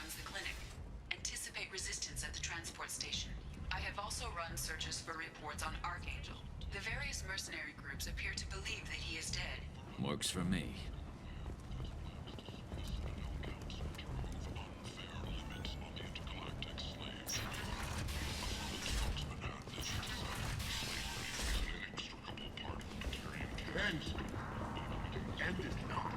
runs the clinic. Anticipate resistance at the transport station. I have also run searches for reports on Archangel. The various mercenary groups appear to believe that he is dead. Works for me. End it now.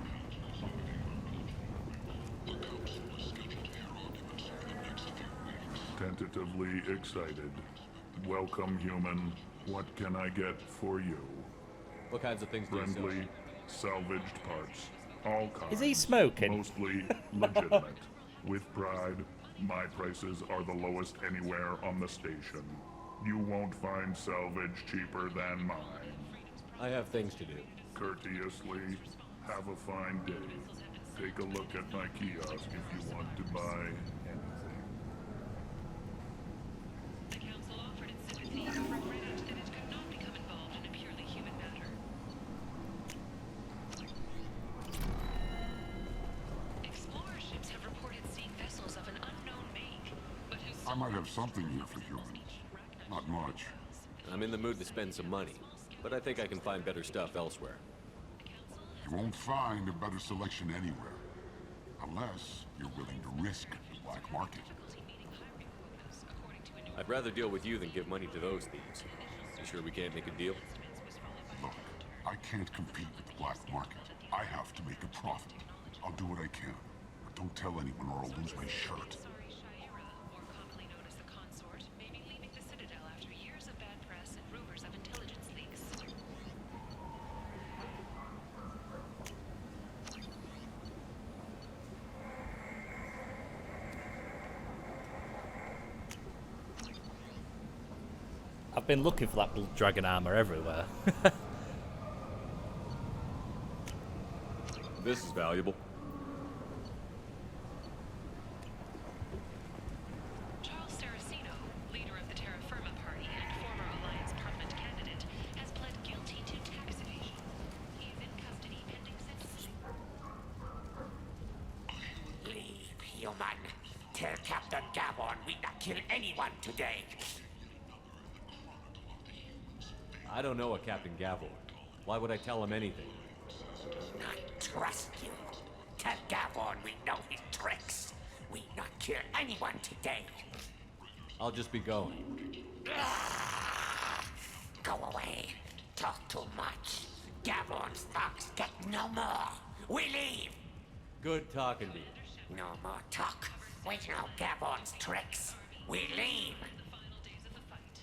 Tentatively excited. Welcome, human. What can I get for you? What kinds of things do you sell? Friendly, salvaged parts. All kinds. Is he smoking? Mostly legitimate. With pride, my prices are the lowest anywhere on the station. You won't find salvage cheaper than mine. I have things to do. Courteously, have a fine day. Take a look at my kiosk if you want to buy anything. The council offered its sympathy but regretted that it could not become involved in a purely human matter. Explorer ships have reported seeing vessels of an unknown make, but whose I might have something here for humans. Not much. I'm in the mood to spend some money, but I think I can find better stuff elsewhere. You won't find a better selection anywhere. Unless you're willing to risk the black market. I'd rather deal with you than give money to those thieves. You sure we can't make a deal? Look, I can't compete with the black market. I have to make a profit. I'll do what I can. But don't tell anyone or I'll lose my shirt. more commonly known as the Consort, may be leaving the Citadel after years of bad press and rumors of intelligence leaks. I've been looking for that blood dragon armor everywhere. This is valuable. Charles Saraceno, leader of the Terra Firma Party and former Alliance Parliament candidate, has pled guilty to tax evasion. He is in custody pending sentencing. Leave, human. Tell Captain Gavon we not kill anyone today. I don't know a Captain Gavor. Why would I tell him anything? Not trust you. Tell Gavon we know his tricks. We not kill anyone today. I'll just be going. Go away. Talk too much. Gavon's thugs get no more. We leave. Good talking to you. No more talk. We know Gavon's tricks. We leave. The final days of the fight.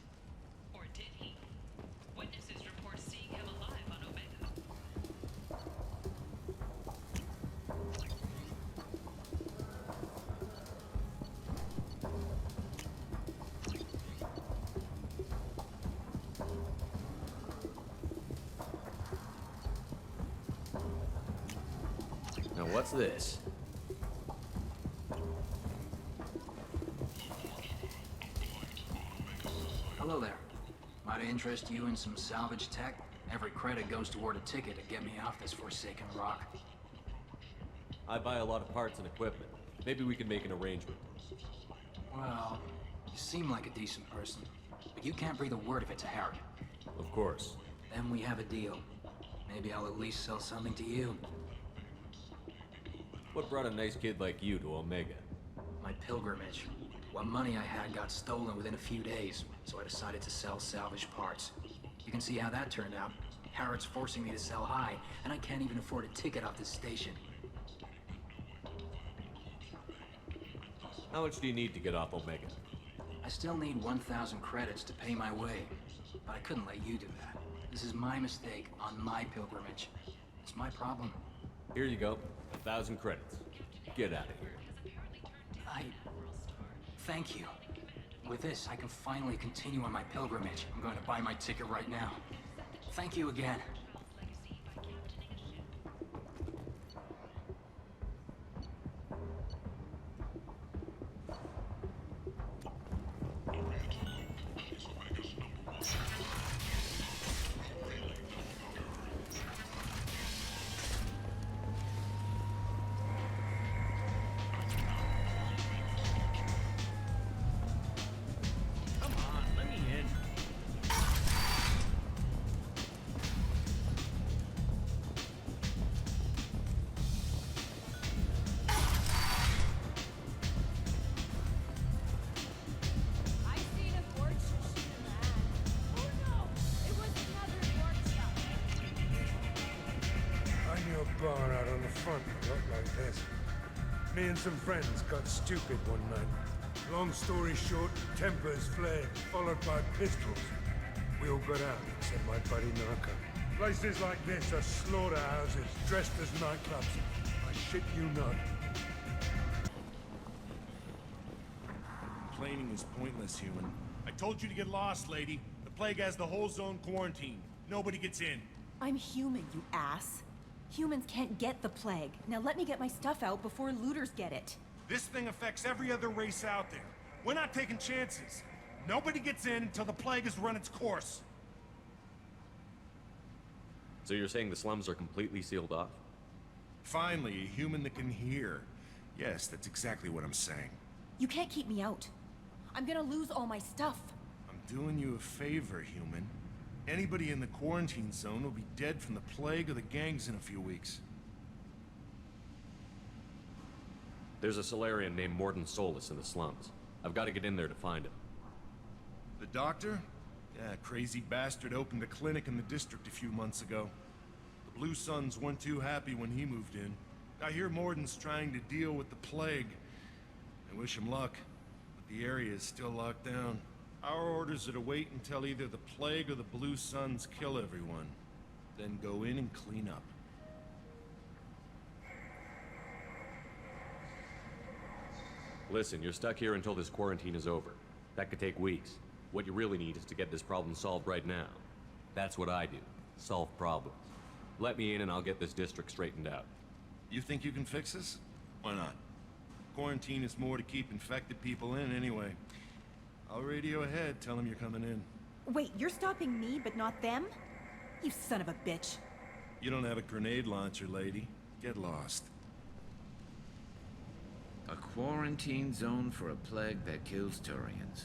Or did he? Witnesses report seeing him alive on Omega. Now what's this? Hello there. Might I interest you in some salvage tech? Every credit goes toward a ticket to get me off this forsaken rock. I buy a lot of parts and equipment. Maybe we can make an arrangement. Well, you seem like a decent person, but you can't breathe a word of it to Harry. Of course. Then we have a deal. Maybe I'll at least sell something to you. What brought a nice kid like you to Omega? My pilgrimage. What money I had got stolen within a few days, so I decided to sell salvage parts. You can see how that turned out. Harrod's forcing me to sell high, and I can't even afford a ticket off this station. How much do you need to get off Omega? I still need 1,000 credits to pay my way, but I couldn't let you do that. This is my mistake on my pilgrimage. It's my problem. Here you go. 1,000 credits. Get out of here. Thank you. With this, I can finally continue on my pilgrimage. I'm going to buy my ticket right now. Thank you again. bar out on the front looked like this. Me and some friends got stupid one night. Long story short, tempers flared, followed by pistols. We all got out, except my buddy Narco. Places like this are slaughterhouses dressed as nightclubs. I shit you not. Complaining is pointless, human. I told you to get lost, lady. The plague has the whole zone quarantined. Nobody gets in. I'm human, you ass. Humans can't get the plague. Now let me get my stuff out before looters get it. This thing affects every other race out there. We're not taking chances. Nobody gets in until the plague has run its course. So you're saying the slums are completely sealed off? Finally, a human that can hear. Yes, that's exactly what I'm saying. You can't keep me out. I'm gonna lose all my stuff. I'm doing you a favor, human. Anybody in the quarantine zone will be dead from the plague or the gangs in a few weeks. There's a Salarian named Mordin in the slums. I've got to get in there to find him. The doctor? Yeah, crazy bastard opened a clinic in the district a few months ago. The Blue Suns weren't too happy when he moved in. I hear Mordin's trying to deal with the plague. I wish him luck, but the area is still locked down. Our orders are to wait until either the plague or the Blue Suns kill everyone, then go in and clean up. Listen, you're stuck here until this quarantine is over. That could take weeks. What you really need is to get this problem solved right now. That's what I do. Solve problems. Let me in and I'll get this district straightened out. You think you can fix this? Why not? Quarantine is more to keep infected people in anyway. I'll radio ahead, tell them you're coming in. Wait, you're stopping me, but not them? You son of a bitch. You don't have a grenade launcher, lady. Get lost. A quarantine zone for a plague that kills Turians.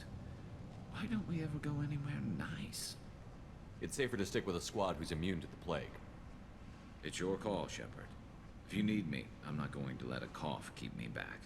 Why don't we ever go anywhere nice? It's safer to stick with a squad who's immune to the plague. It's your call, Shepard. If you need me, I'm not going to let a cough keep me back.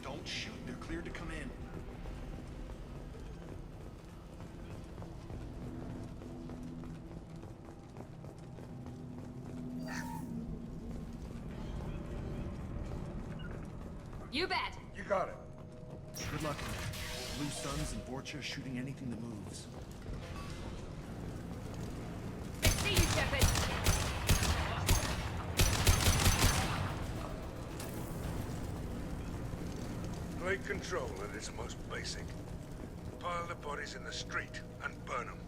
Don't shoot, they're cleared to come in. You bet. You got it. Good luck in there. Blue Suns and Vorcha shooting anything that moves. See you, Shepard. Plague control at its most basic. Pile the bodies in the street and burn them.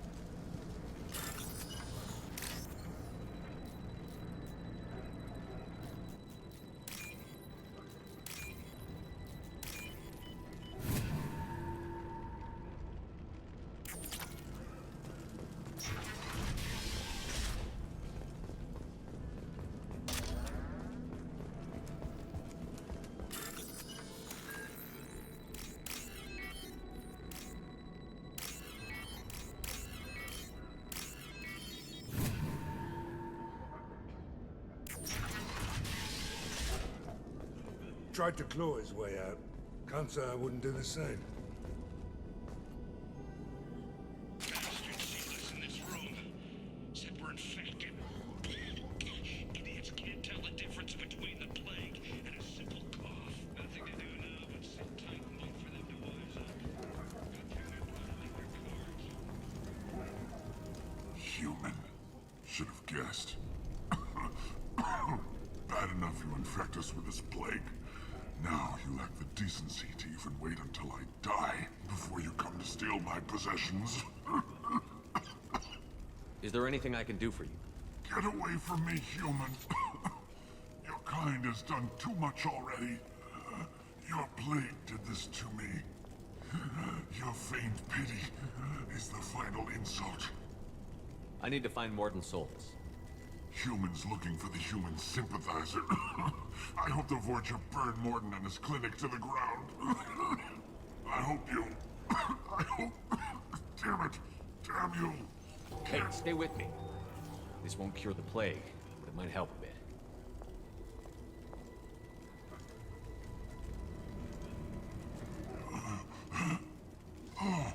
Tried to claw his way out. Can't say I wouldn't do the same. infect us with this plague. Now you lack the decency to even wait until I die before you come to steal my possessions. Is there anything I can do for you? Get away from me, human. Your kind has done too much already. Your plague did this to me. Your feigned pity is the final insult. I need to find Mordin's souls. Humans looking for the human sympathizer. I hope the Vorcha burned Mordin and his clinic to the ground. I hope you... I hope... Damn it. Damn you. Hey, stay with me. This won't cure the plague, but it might help a bit. Oh,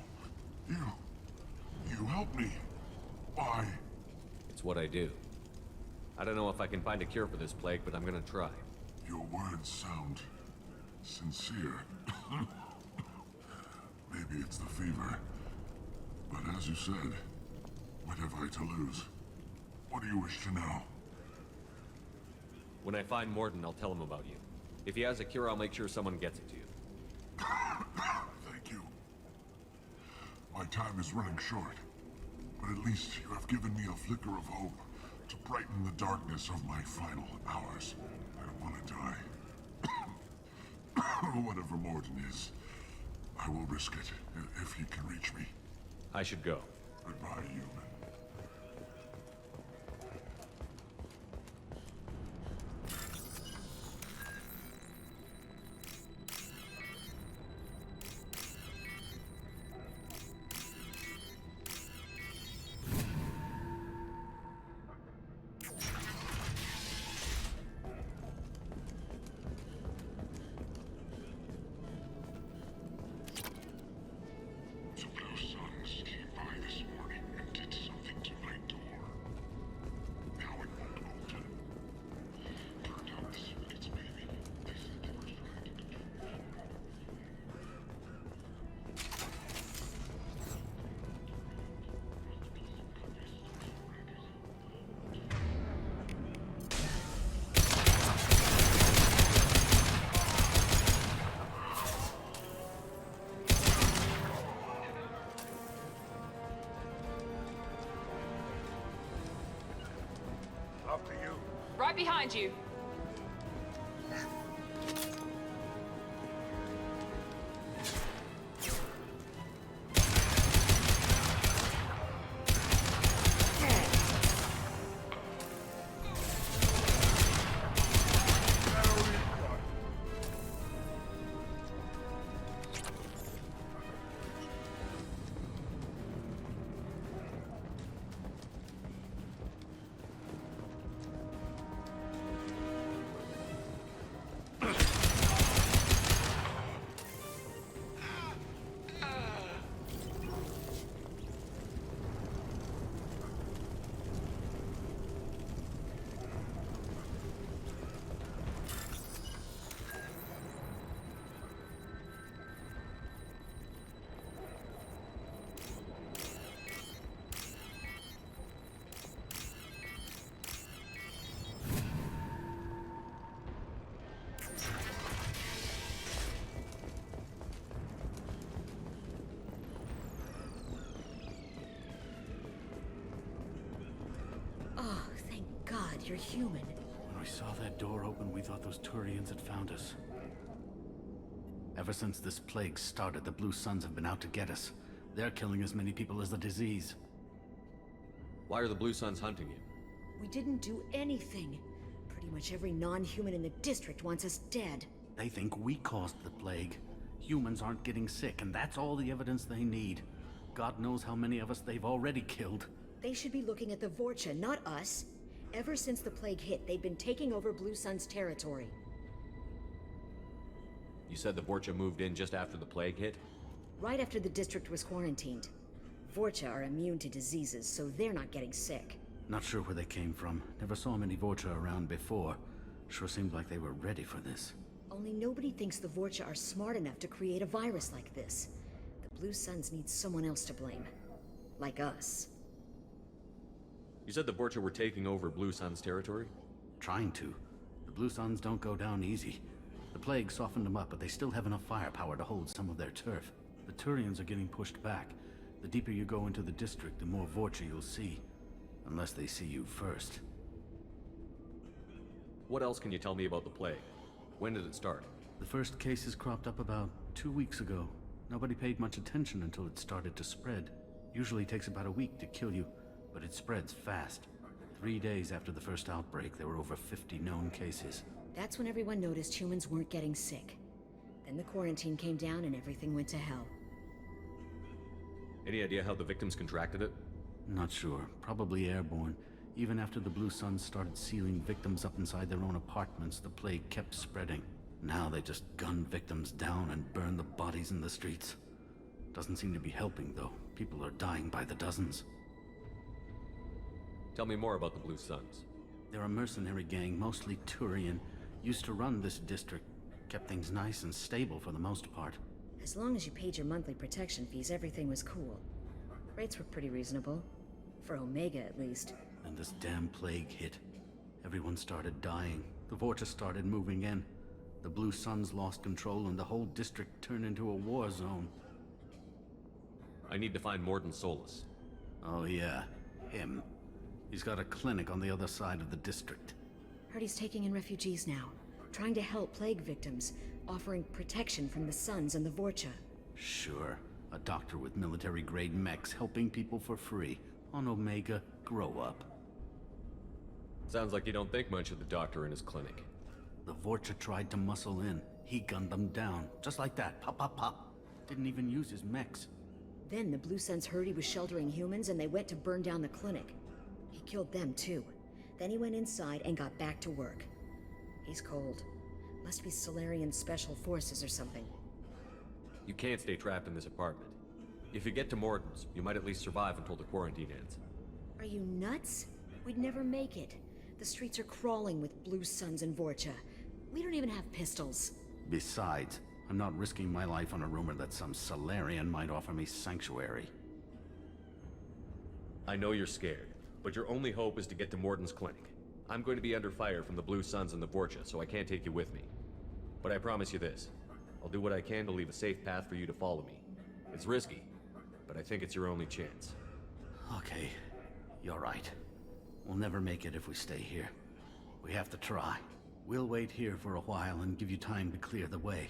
you helped me. Why? It's what I do. I don't know if I can find a cure for this plague, but I'm gonna try. Your words sound sincere. Maybe it's the fever. But as you said, what have I to lose? What do you wish to know? When I find Mordin, I'll tell him about you. If he has a cure, I'll make sure someone gets it to you. Thank you. My time is running short, but at least you have given me a flicker of hope to brighten the darkness of my final hours. I don't want to die. Whatever Mordin is, I will risk it if he can reach me. I should go. Goodbye, human. After you. Right behind you. Oh, thank God you're human. When we saw that door open, we thought those Turians had found us. Ever since this plague started, the Blue Suns have been out to get us. They're killing as many people as the disease. Why are the Blue Suns hunting you? We didn't do anything. Pretty much every non-human in the district wants us dead. They think we caused the plague. Humans aren't getting sick, and that's all the evidence they need. God knows how many of us they've already killed. They should be looking at the Vorcha, not us. Ever since the plague hit, they've been taking over Blue Sun's territory. You said the Vorcha moved in just after the plague hit? Right after the district was quarantined. Vorcha are immune to diseases, so they're not getting sick. Not sure where they came from. Never saw many Vorcha around before. Sure seemed like they were ready for this. Only nobody thinks the Vorcha are smart enough to create a virus like this. The Blue Suns need someone else to blame. Like us. You said the Vorcha were taking over Blue Sun's territory? Trying to. The The Blue Suns don't go down easy. The plague softened them up, but they still have enough firepower to hold some of their turf. The Turians are getting pushed back. The deeper you go into the district, the more Vorcha you'll see. Unless they see you first. What else can you tell me about the plague? When did it start? The first cases cropped up about 2 weeks ago. Nobody paid much attention until it started to spread. Usually takes about a week to kill you, but it spreads fast. 3 days after the first outbreak, there were over 50 known cases. That's when everyone noticed humans weren't getting sick. Then the quarantine came down and everything went to hell. Any idea how the victims contracted it? Not sure. Probably airborne. Even after the Blue Suns started sealing victims up inside their own apartments, the plague kept spreading. Now they just gun victims down and burn the bodies in the streets. Doesn't seem to be helping, though. People are dying by the dozens. Tell me more about the Blue Suns. They're a mercenary gang, mostly Turian. Used to run this district. Kept things nice and stable for the most part. As long as you paid your monthly protection fees, everything was cool. Rates were pretty reasonable. For Omega, at least. And this damn plague hit. Everyone started dying. The Vorcha started moving in. The Blue Suns lost control and the whole district turned into a war zone. I need to find Mordin Solus. Oh yeah, him. He's got a clinic on the other side of the district. Heard he's taking in refugees now. Trying to help plague victims. Offering protection from the Suns and the Vorcha. Sure. A doctor with military-grade mechs helping people for free. On Omega, grow up. Sounds like you don't think much of the doctor in his clinic. The Vorcha tried to muscle in. He gunned them down. Just like that. Pop, pop, pop. Didn't even use his mechs. Then the Blue Suns heard he was sheltering humans and they went to burn down the clinic. He killed them too. Then he went inside and got back to work. He's cold. Must be Salarian Special Forces or something. You can't stay trapped in this apartment. If you get to Mordin's, you might at least survive until the quarantine ends. Are you nuts? We'd never make it. The streets are crawling with Blue Suns and Vorcha. We don't even have pistols. Besides, I'm not risking my life on a rumor that some Salarian might offer me sanctuary. I know you're scared, but your only hope is to get to Mordin's clinic. I'm going to be under fire from the Blue Suns and the Vorcha, so I can't take you with me. But I promise you this. I'll do what I can to leave a safe path for you to follow me. It's risky, but I think it's your only chance. Okay, you're right. We'll never make it if we stay here. We have to try. We'll wait here for a while and give you time to clear the way.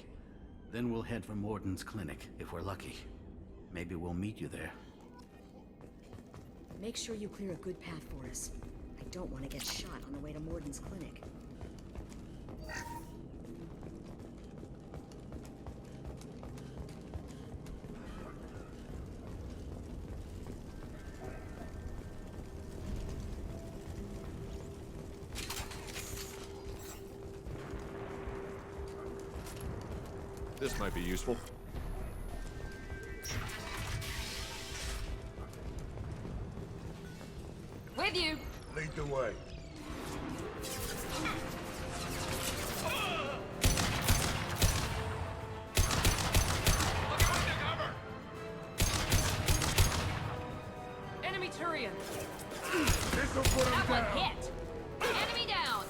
Then we'll head for Mordin's clinic, if we're lucky. Maybe we'll meet you there. Make sure you clear a good path for us. I don't want to get shot on the way to Mordin's clinic. This might be useful. With you! Lead the way. Enemy Turian! This'll put him That one down. hit! Enemy down!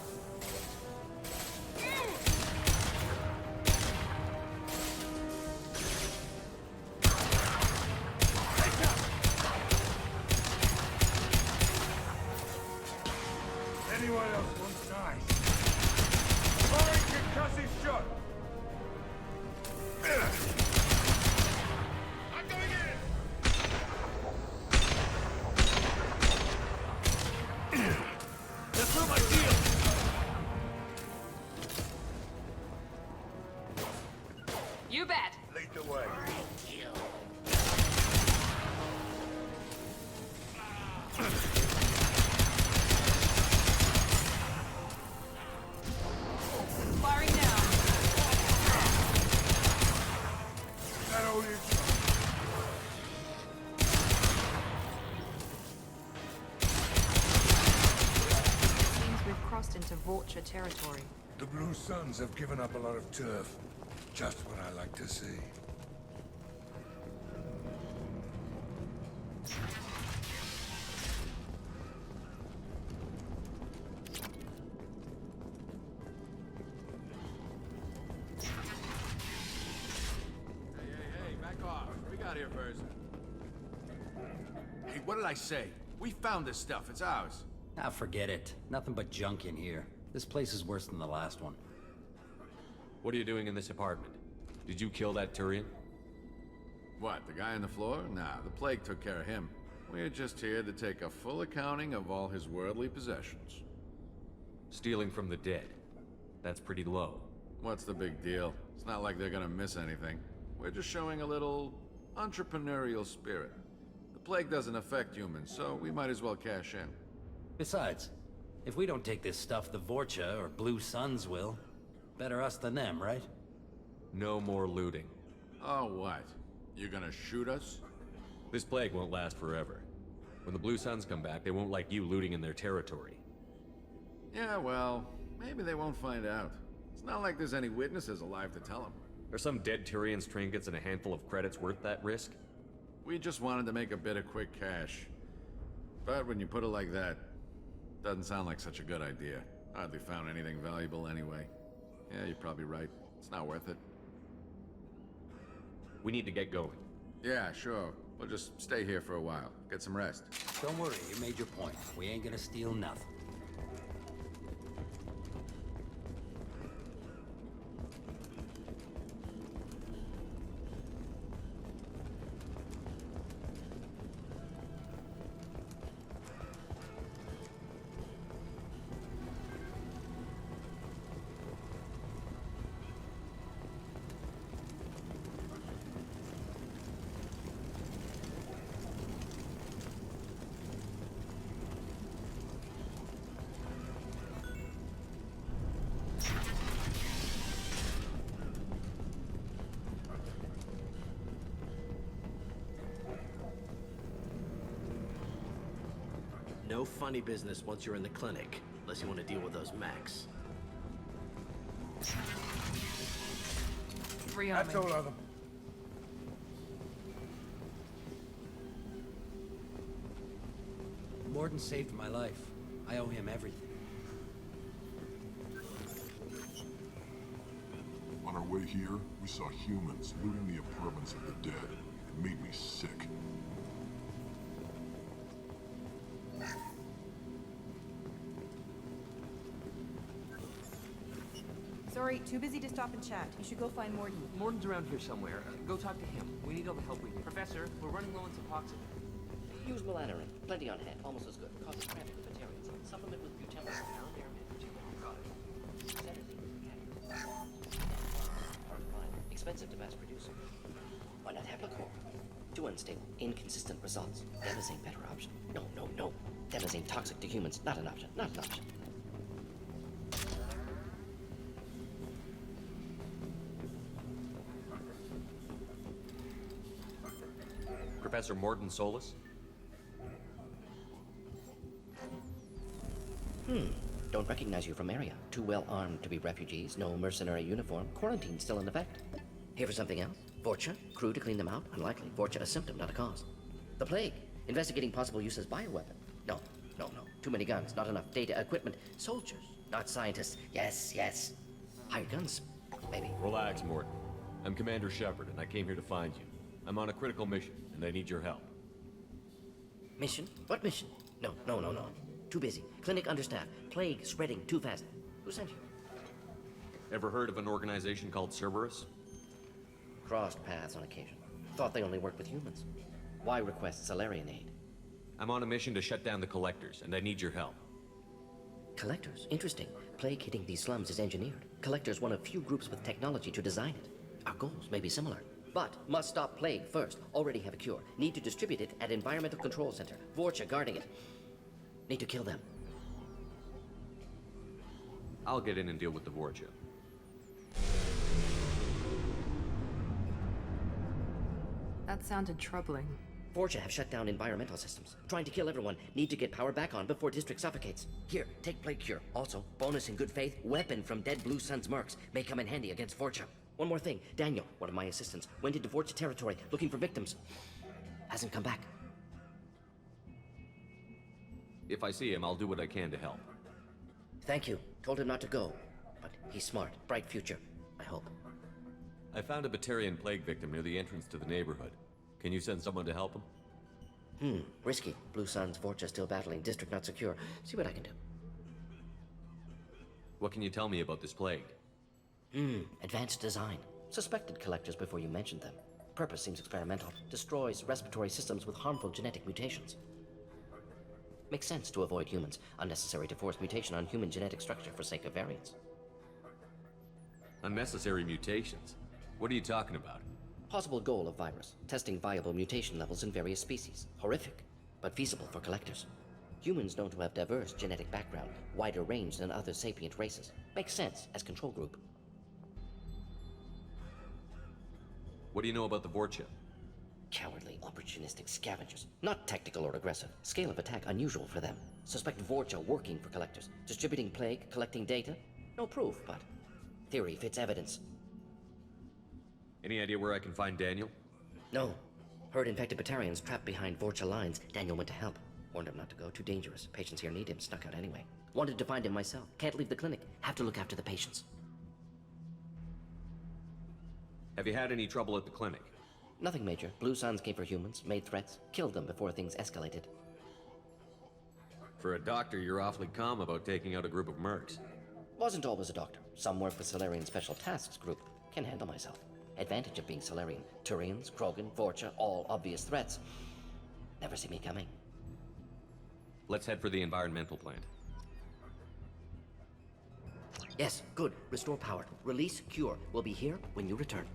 Anyone else wants knives? Firing concussive shot. I'm going in. That's not my deal! You bet! Lead the way. Firing now! That all you Seems we've crossed into Vorcha territory. The Blue Suns have given up a lot of turf. Just what I like to see. car. We got here first. Hey, what did I say? We found this stuff. It's ours. Ah, forget it. Nothing but junk in here. This place is worse than the last one. What are you doing in this apartment? Did you kill that Turian? What, the guy on the floor? Nah, the plague took care of him. We're just here to take a full accounting of all his worldly possessions. Stealing from the dead. That's pretty low. What's the big deal? It's not like they're gonna miss anything. We're just showing a little entrepreneurial spirit. The plague doesn't affect humans, so we might as well cash in. Besides, if we don't take this stuff, the Vorcha or Blue Suns will. Better us than them, right? No more looting. Oh, what? You gonna shoot us? This plague won't last forever. When the Blue Suns come back, they won't like you looting in their territory. Yeah, well, maybe they won't find out. It's not like there's any witnesses alive to tell them. Are some dead Turians' trinkets and a handful of credits worth that risk? We just wanted to make a bit of quick cash. But when you put it like that, doesn't sound like such a good idea. Hardly found anything valuable anyway. Yeah, you're probably right. It's not worth it. We need to get going. Yeah, sure. We'll just stay here for a while. Get some rest. Don't worry, you made your point. We ain't gonna steal nothing. No funny business once you're in the clinic, unless you want to deal with those mechs. That's all of them. Mordin saved my life. I owe him everything. On our way here, we saw humans looting the apartments of the dead. It made me sick. Sorry, too busy to stop and chat. You should go find Mordin. Mordin's around here somewhere. Go talk to him. We need all the help we can. Professor, we're running low on Suboxone. Use Melanorin. Plenty on hand. Almost as good. Causes cramping for vegetarians. Supplement with butyl. Expensive to mass produce. Why not Heplicor? Too unstable. Inconsistent results. Demazine better option. No, no, no. Demazine toxic to humans. Not an option. Not an option. Professor Mordin Solus? Don't recognize you from area. Too well armed to be refugees. No mercenary uniform. Quarantine still in effect. Here for something else? Vorcha? Crew to clean them out? Unlikely. Vorcha a symptom, not a cause. The plague. Investigating possible use as bioweapon. No, no, no. Too many guns. Not enough data, equipment. Soldiers, not scientists. Yes, yes. Hired guns, maybe. Relax, Mordin. I'm Commander Shepard, and I came here to find you. I'm on a critical mission, and I need your help. Mission? What mission? No, no, no, no. Too busy. Clinic understaffed. Plague spreading too fast. Who sent you? Ever heard of an organization called Cerberus? Crossed paths on occasion. Thought they only worked with humans. Why request Salarian aid? I'm on a mission to shut down the Collectors, and I need your help. Collectors? Interesting. Plague hitting these slums is engineered. Collectors one of few groups with technology to design it. Our goals may be similar. But must stop plague first. Already have a cure. Need to distribute it at Environmental Control Center. Vorcha guarding it. Need to kill them. I'll get in and deal with the Vorcha. That sounded troubling. Vorcha have shut down environmental systems. Trying to kill everyone. Need to get power back on before district suffocates. Here, take plague cure. Also, bonus in good faith, weapon from dead Blue Sun's mercs. May come in handy against Vorcha. One more thing. Daniel, one of my assistants, went into Vorcha territory looking for victims. Hasn't come back. If I see him, I'll do what I can to help. Thank you. Told him not to go. But he's smart. Bright future. I hope. I found a Batarian plague victim near the entrance to the neighborhood. Can you send someone to help him? Risky. Blue Sun's Vorcha still battling. District not secure. See what I can do. What can you tell me about this plague? Advanced design. Suspected collectors before you mentioned them. Purpose seems experimental. Destroys respiratory systems with harmful genetic mutations. Makes sense to avoid humans. Unnecessary to force mutation on human genetic structure for sake of variance. Unnecessary mutations? What are you talking about? Possible goal of virus. Testing viable mutation levels in various species. Horrific, but feasible for collectors. Humans known to have diverse genetic background, wider range than other sapient races. Makes sense as control group. What do you know about the Vorcha? Cowardly, opportunistic scavengers. Not tactical or aggressive. Scale of attack unusual for them. Suspect Vorcha working for collectors. Distributing plague, collecting data. No proof, but theory fits evidence. Any idea where I can find Daniel? No. Heard infected Batarians trapped behind Vorcha lines. Daniel went to help. Warned him not to go, too dangerous. Patients here need him, snuck out anyway. Wanted to find him myself. Can't leave the clinic. Have to look after the patients. Have you had any trouble at the clinic? Nothing major. Blue Suns came for humans, made threats, killed them before things escalated. For a doctor, you're awfully calm about taking out a group of mercs. Wasn't always a doctor. Some work with Salarian Special Tasks Group. Can handle myself. Advantage of being Salarian. Turians, Krogan, Vorcha, all obvious threats. Never see me coming. Let's head for the environmental plant. Yes, good. Restore power. Release cure. We'll be here when you return.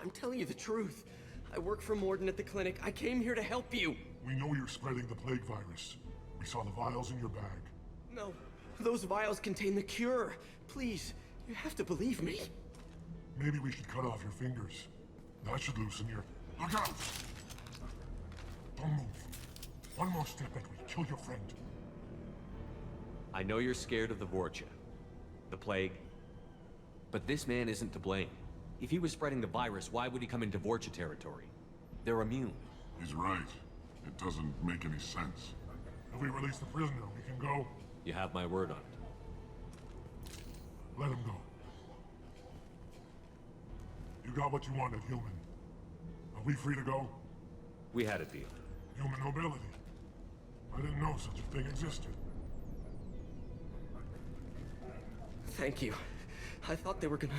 I'm telling you the truth. I work for Mordin at the clinic. I came here to help you. We know you're spreading the plague virus. We saw the vials in your bag. No, those vials contain the cure. Please, you have to believe me. Maybe we should cut off your fingers. That should loosen your... Look out! Don't move. One more step and we kill your friend. I know you're scared of the Vorcha, the plague, but this man isn't to blame. If he was spreading the virus, why would he come into Vorcha territory? They're immune. He's right. It doesn't make any sense. If we release the prisoner, we can go. You have my word on it. Let him go. You got what you wanted, human. Are we free to go? We had a deal. Human nobility. I didn't know such a thing existed. Thank you. I thought they were gonna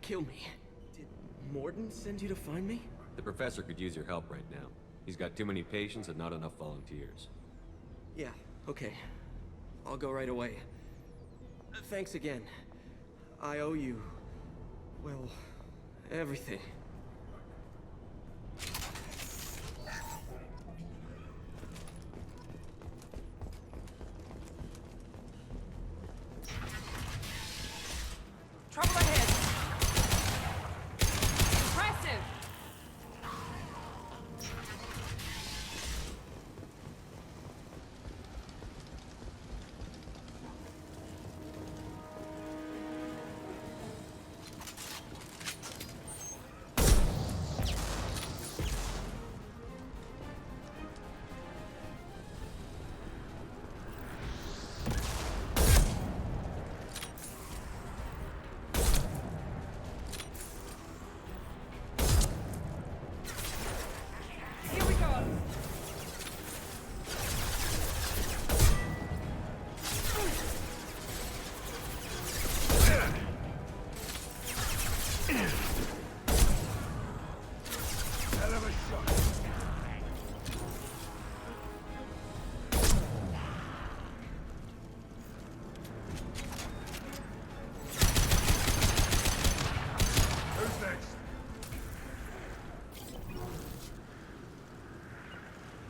kill me. Did Mordin send you to find me? The professor could use your help right now. He's got too many patients and not enough volunteers. Yeah, okay. I'll go right away. Thanks again. I owe you... well, everything. Trouble ahead. Impressive.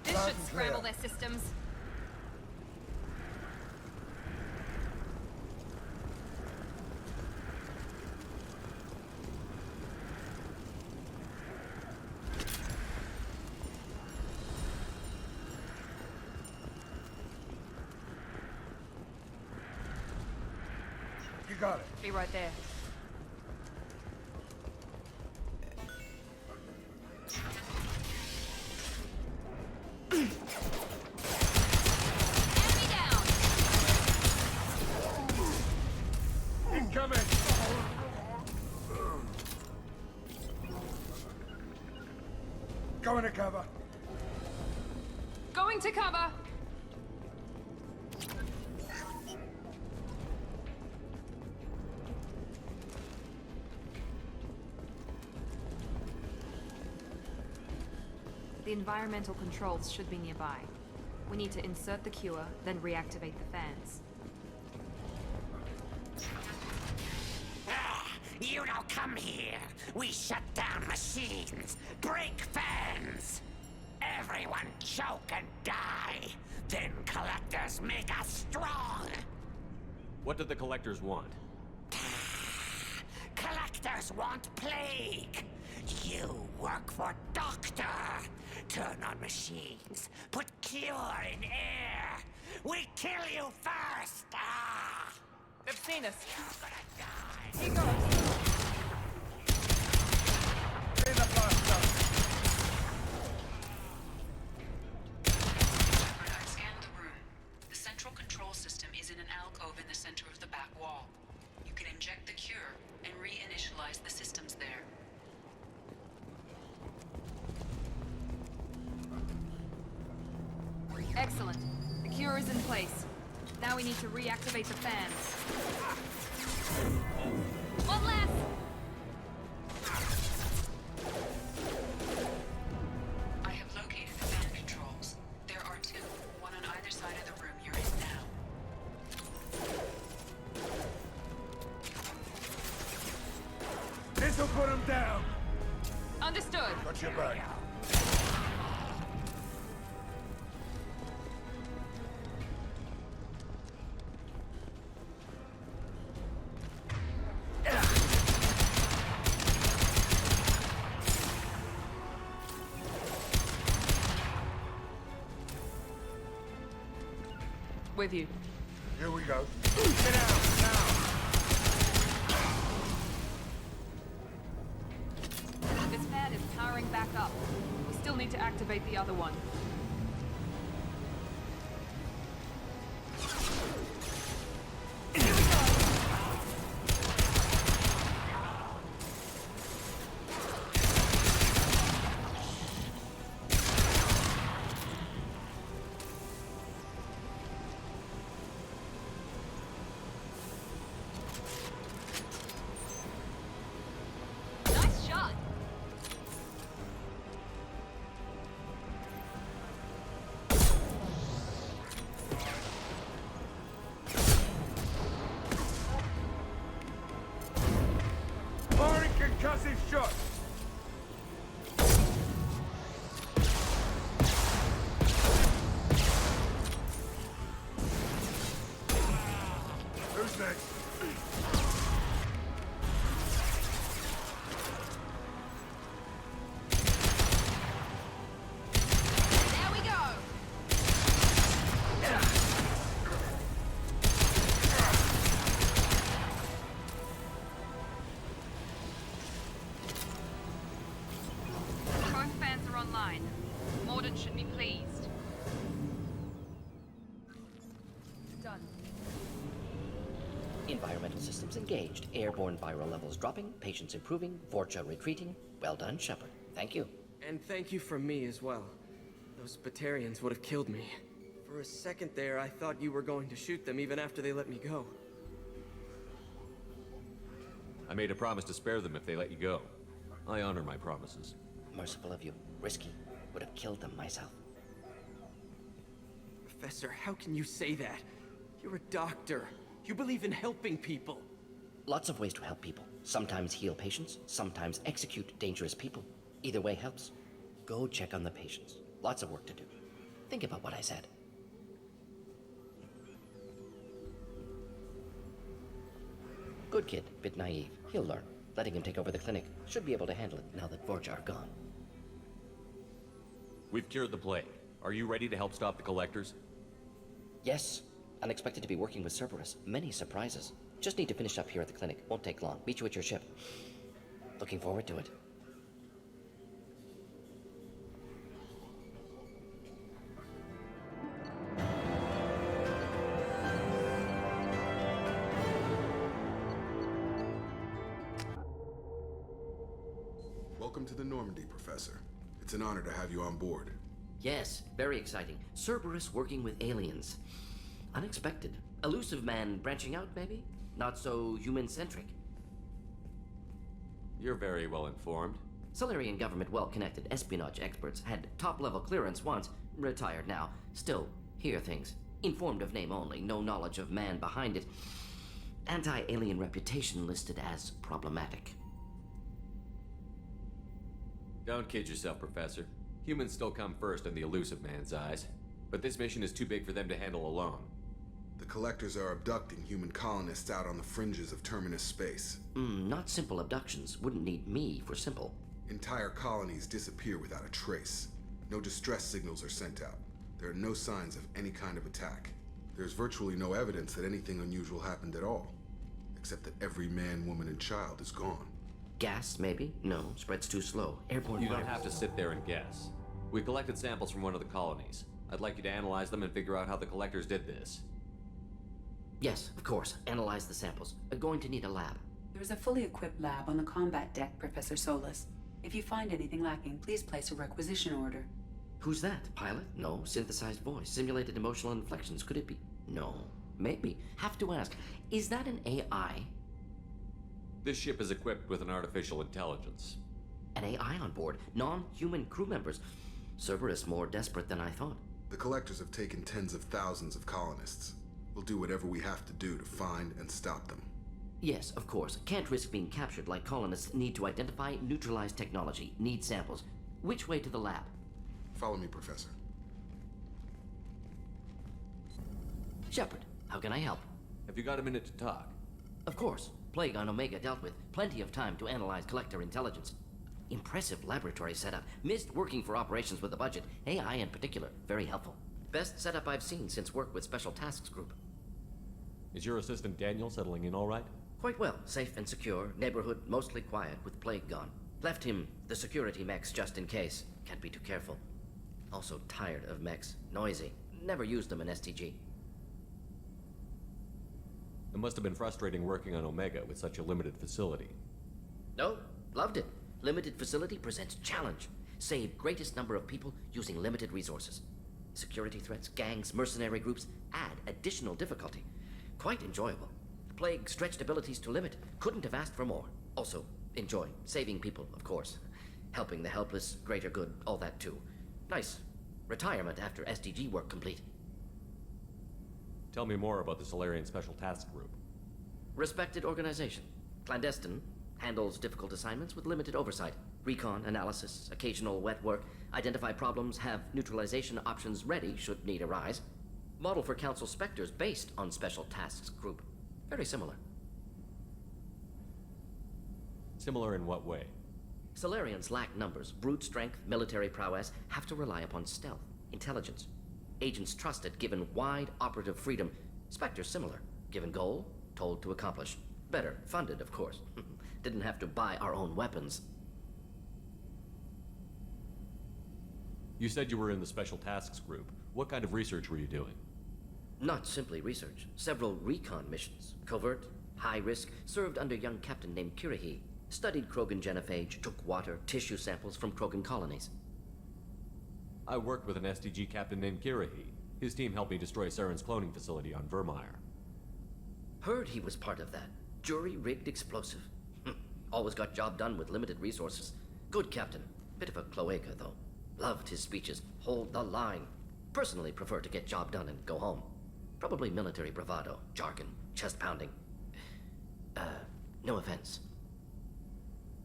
Should scramble their systems. You got it. Be right there. Going to cover. Going to cover. The environmental controls should be nearby. We need to insert the cure, then reactivate the fans. You don't come here. We shut down machines, break fans. Everyone choke and die. Then collectors make us strong. What do the collectors want? Collectors want plague. You work for Doctor. Turn on machines. Put cure in air. We kill you first. They've seen us. You're gonna die. He goes. In the faster. I scanned the room. The central control system is in an alcove in the center of the back wall. You can inject the cure and reinitialize the systems there. Excellent. The cure is in place. Now we need to reactivate the fans. One less! I have located the fan controls. There are two, one on either side of the room you're in now. This'll put him down. Understood. Got your back. With you. Here we go. Get out now. This fan is powering back up. We still need to activate the other one. Concussive shot! Who's next? There we go! Both fans are online. Mordin should be pleased. Done. Environmental systems engaged. Airborne viral levels dropping. Patients improving. Vorcha retreating. Well done, Shepard. Thank you. And thank you from me as well. Those Batarians would have killed me. For a second there, I thought you were going to shoot them even after they let me go. I made a promise to spare them if they let you go. I honor my promises. Merciful of you. Risky. Would have killed them myself. Professor, how can you say that? You're a doctor. You believe in helping people. Lots of ways to help people. Sometimes heal patients, sometimes execute dangerous people. Either way helps. Go check on the patients. Lots of work to do. Think about what I said. Good kid, bit naive. He'll learn. Letting him take over the clinic. Should be able to handle it now that Vorcha are gone. We've cured the plague. Are you ready to help stop the collectors? Yes. Unexpected to be working with Cerberus. Many surprises. Just need to finish up here at the clinic. Won't take long. Meet you at your ship. Looking forward to it. Welcome to the Normandy, Professor. It's an honor to have you on board. Yes, very exciting. Cerberus working with aliens. Unexpected. Elusive man branching out, maybe? Not so human-centric. You're very well informed. Salarian government well-connected espionage experts had top-level clearance once, retired now. Still, hear things. Informed of name only, no knowledge of man behind it. Anti-alien reputation listed as problematic. Don't kid yourself, Professor. Humans still come first in the elusive man's eyes. But this mission is too big for them to handle alone. The Collectors are abducting human colonists out on the fringes of Terminus space. Not simple abductions. Wouldn't need me for simple. Entire colonies disappear without a trace. No distress signals are sent out. There are no signs of any kind of attack. There's virtually no evidence that anything unusual happened at all. Except that every man, woman, and child is gone. Gas, maybe? No, spreads too slow. Airborne You don't virus. have to sit there and guess. We collected samples from one of the colonies. I'd like you to analyze them and figure out how the Collectors did this. Yes, of course. Analyze the samples. Going to need a lab. There's a fully equipped lab on the combat deck, Professor Solis. If you find anything lacking, please place a requisition order. Who's that? Pilot? No. Synthesized voice. Simulated emotional inflections. Could it be? No. Maybe. Have to ask. Is that an AI? This ship is equipped with an artificial intelligence. An AI on board? Non-human crew members? Cerberus more desperate than I thought. The Collectors have taken tens of thousands of colonists. We'll do whatever we have to do to find and stop them. Yes, of course. Can't risk being captured like colonists need to identify, neutralize technology, need samples. Which way to the lab? Follow me, Professor. Shepard, how can I help? Have you got a minute to talk? Of course. Plague on Omega dealt with. Plenty of time to analyze collector intelligence. Impressive laboratory setup. Missed working for operations with a budget. AI in particular. Very helpful. Best setup I've seen since work with Special Tasks Group. Is your assistant Daniel settling in all right? Quite well. Safe and secure. Neighborhood mostly quiet with Plague gone. Left him the security mechs just in case. Can't be too careful. Also tired of mechs. Noisy. Never used them in STG. It must have been frustrating working on Omega with such a limited facility. No, loved it. Limited facility presents challenge. Save greatest number of people using limited resources. Security threats, gangs, mercenary groups add additional difficulty. Quite enjoyable. Plague stretched abilities to limit. Couldn't have asked for more. Also, enjoy. Saving people, of course. Helping the helpless, greater good, all that too. Nice. Retirement after SDG work complete. Tell me more about the Salarian Special Task Group. Respected organization. Clandestine. Handles difficult assignments with limited oversight. Recon, analysis, occasional wet work. Identify problems, have neutralization options ready should need arise. Model for Council Spectres based on Special Tasks Group. Very similar. Similar in what way? Salarians lack numbers, brute strength, military prowess, have to rely upon stealth, intelligence. Agents trusted, given wide operative freedom. Spectres similar, given goal, told to accomplish. Better, funded, of course. Didn't have to buy our own weapons. You said you were in the Special Tasks Group. What kind of research were you doing? Not simply research. Several recon missions. Covert, high risk, served under a young captain named Kirahi. Studied Krogan genophage, took water, tissue samples from Krogan colonies. I worked with an SDG captain named Kirahi. His team helped me destroy Saren's cloning facility on Vermeer. Heard he was part of that. Jury-rigged explosive. Always got job done with limited resources. Good captain. Bit of a cloaca, though. Loved his speeches. Hold the line. Personally prefer to get job done and go home. Probably military bravado, jargon, chest pounding. No offense.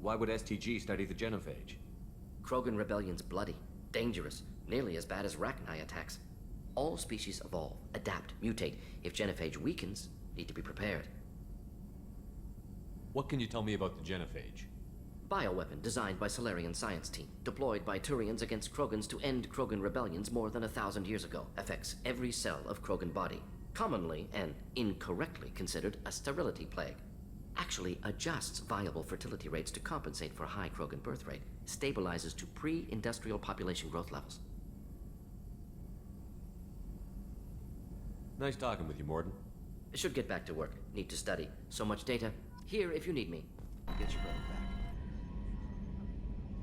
Why would STG study the genophage? Krogan rebellion's bloody, dangerous, nearly as bad as Rachni attacks. All species evolve, adapt, mutate. If genophage weakens, need to be prepared. What can you tell me about the genophage? Bioweapon designed by Salarian science team, deployed by Turians against Krogans to end Krogan rebellions more than 1,000 years ago. Affects every cell of Krogan body. Commonly and incorrectly considered a sterility plague. Actually adjusts viable fertility rates to compensate for high Krogan birth rate. Stabilizes to pre-industrial population growth levels. Nice talking with you, Mordin. Should get back to work. Need to study. So much data. Here if you need me. Get your brother back.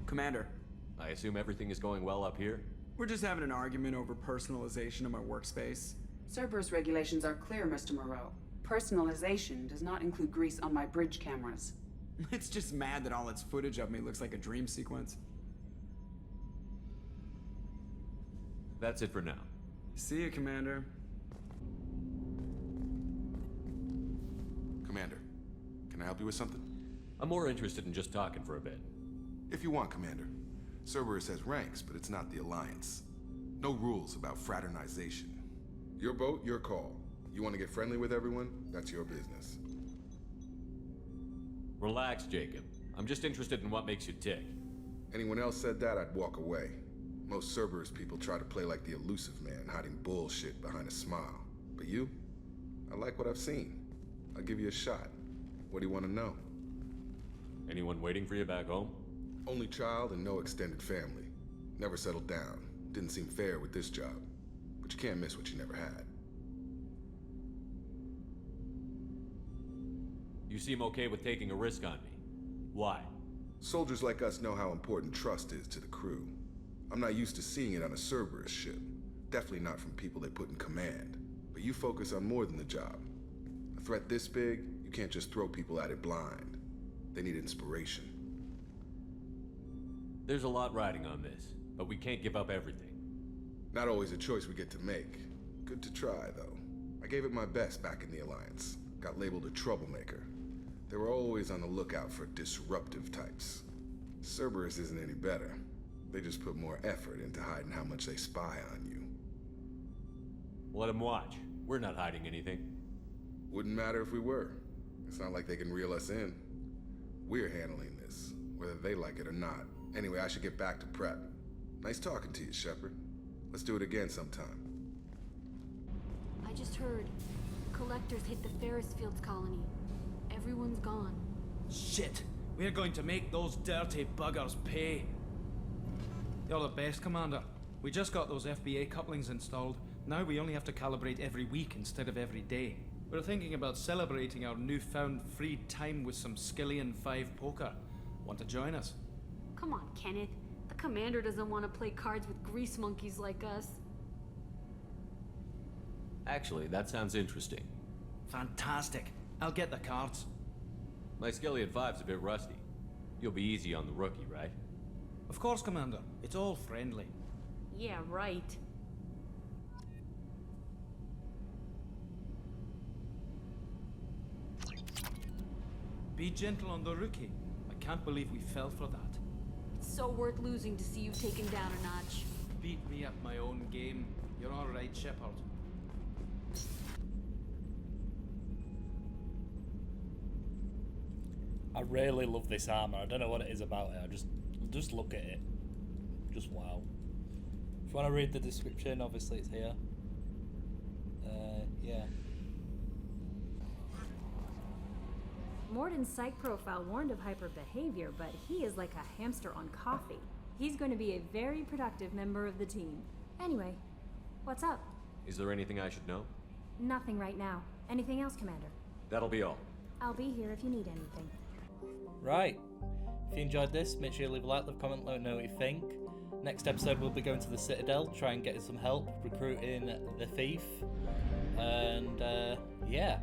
Commander. I assume everything is going well up here? We're just having an argument over personalization of my workspace. Cerberus regulations are clear, Mr. Moreau. Personalization does not include grease on my bridge cameras. It's just mad that all its footage of me looks like a dream sequence. That's it for now. See you, Commander. Commander, can I help you with something? I'm more interested in just talking for a bit. If you want, Commander. Cerberus has ranks, but it's not the Alliance. No rules about fraternization. Your boat, your call. You want to get friendly with everyone? That's your business. Relax, Jacob. I'm just interested in what makes you tick. Anyone else said that, I'd walk away. Most Cerberus people try to play like the elusive man, hiding bullshit behind a smile. But you? I like what I've seen. I'll give you a shot. What do you want to know? Anyone waiting for you back home? Only child and no extended family. Never settled down. Didn't seem fair with this job. But you can't miss what you never had. You seem okay with taking a risk on me. Why? Soldiers like us know how important trust is to the crew. I'm not used to seeing it on a Cerberus ship. Definitely not from people they put in command. But you focus on more than the job. A threat this big, you can't just throw people at it blind. They need inspiration. There's a lot riding on this, but we can't give up everything. Not always a choice we get to make. Good to try, though. I gave it my best back in the Alliance. Got labeled a troublemaker. They were always on the lookout for disruptive types. Cerberus isn't any better. They just put more effort into hiding how much they spy on you. Let them watch. We're not hiding anything. Wouldn't matter if we were. It's not like they can reel us in. We're handling this, whether they like it or not. Anyway, I should get back to prep. Nice talking to you, Shepard. Let's do it again sometime. I just heard. Collectors hit the Ferris Fields colony. Everyone's gone. Shit! We're going to make those dirty buggers pay. You're the best, Commander. We just got those FBA couplings installed. Now we only have to calibrate every week instead of every day. We're thinking about celebrating our newfound free time with some Skillian 5 poker. Want to join us? Come on, Kenneth. The Commander doesn't want to play cards with grease monkeys like us. Actually, that sounds interesting. Fantastic. I'll get the cards. My Skillian 5's a bit rusty. You'll be easy on the rookie, right? Of course, Commander. It's all friendly. Yeah, right. Be gentle on the rookie. I can't believe we fell for that. It's so worth losing to see you taken down a notch. Beat me at my own game. You're all right, Shepard. I really love this armor. I don't know what it is about it. I just look at it. Just wow. If you want to read the description, obviously it's here. Yeah. Mordin's psych profile warned of hyper behavior, but he is like a hamster on coffee. He's going to be a very productive member of the team. Anyway, what's up? Is there anything I should know? Nothing right now. Anything else, Commander? That'll be all. I'll be here if you need anything. Right. If you enjoyed this, make sure you leave a like, leave a comment, let me know what you think. Next episode, we'll be going to the Citadel, try and get some help recruiting the thief. And yeah.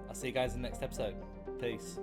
I'll see you guys in the next episode. Peace.